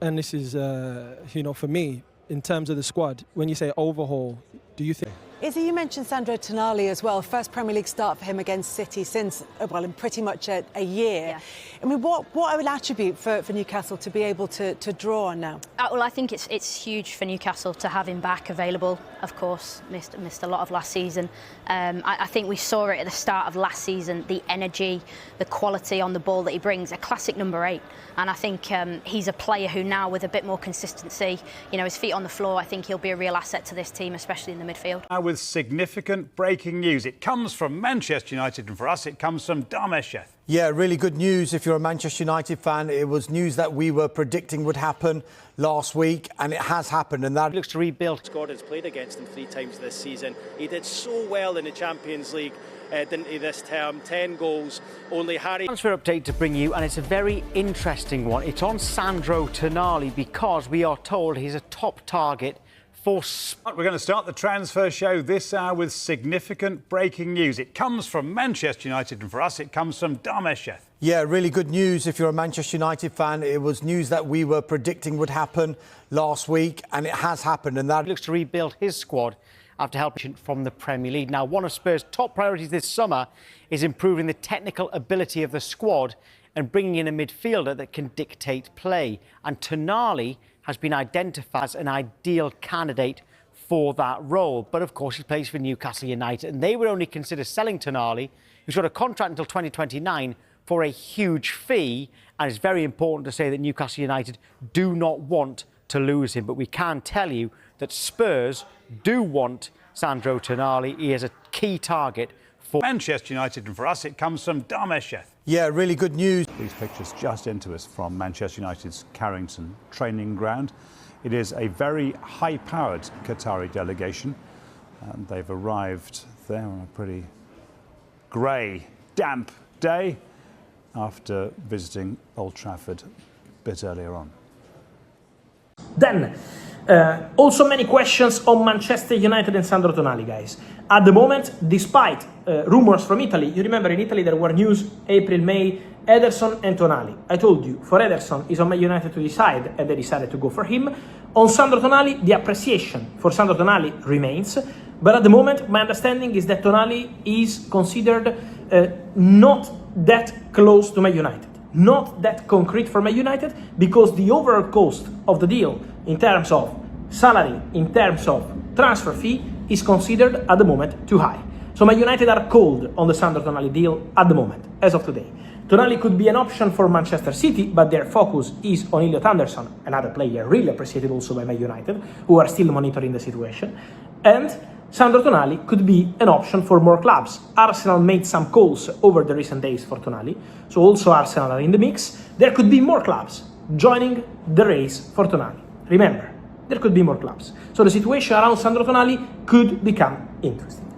And this is, for me, in terms of the squad, when you say overhaul, do you think? Izzy, you mentioned Sandro Tonali as well. First Premier League start for him against City since, in pretty much a year. Yeah. I mean, what I would attribute for Newcastle to be able to draw on now? Well, I think it's huge for Newcastle to have him back available. Of course, missed a lot of last season. I think we saw it at the start of last season, the energy, the quality on the ball that he brings, a classic number 8. And I think he's a player who now, with a bit more consistency, his feet on the floor, I think he'll be a real asset to this team, especially in the midfield. Now with significant breaking news. It comes from Manchester United, and for us it comes from Dharmesh. Yeah, really good news if you're a Manchester United fan. It was news that we were predicting would happen last week, and it has happened, and that looks to rebuild. Gordon's played against him 3 times this season. He did so well in the Champions League, didn't he, this term? 10 goals, only Harry. Transfer update to bring you, and it's a very interesting one. It's on Sandro Tonali because we are told he's a top target for... We're going to start the transfer show this hour with significant breaking news. It comes from Manchester United, and for us it comes from Dharmesh. Yeah, really good news if you're a Manchester United fan. It was news that we were predicting would happen last week, and it has happened, and that looks to rebuild his squad after helping from the Premier League. Now, one of Spurs' top priorities this summer is improving the technical ability of the squad and bringing in a midfielder that can dictate play. And Tonali has been identified as an ideal candidate for that role. But of course, he plays for Newcastle United, and they would only consider selling Tonali, who's got a contract until 2029, for a huge fee. And it's very important to say that Newcastle United do not want to lose him. But we can tell you that Spurs do want Sandro Tonali. He is a key target for Manchester United, and for us it comes from Dharmesh. Yeah, really good news. These pictures just into us from Manchester United's Carrington training ground. It is a very high-powered Qatari delegation, and they've arrived there on a pretty grey, damp day after visiting Old Trafford a bit earlier on. Then, also many questions on Manchester United and Sandro Tonali, guys. At the moment, despite rumours from Italy, you remember in Italy there were news April, May, Ederson and Tonali. I told you, for Ederson, it's on Man United to decide, and they decided to go for him. On Sandro Tonali, the appreciation for Sandro Tonali remains, but at the moment, my understanding is that Tonali is considered not that close to Man United. Not that concrete for Man United, because the overall cost of the deal in terms of salary, in terms of transfer fee, is considered at the moment too high. So Man United are cold on the Sandro Tonali deal at the moment, as of today. Tonali could be an option for Manchester City, but their focus is on Elliot Anderson, another player really appreciated also by Man United, who are still monitoring the situation. And Sandro Tonali could be an option for more clubs. Arsenal made some calls over the recent days for Tonali, so also Arsenal are in the mix. There could be more clubs joining the race for Tonali. Remember, there could be more clubs. So the situation around Sandro Tonali could become interesting.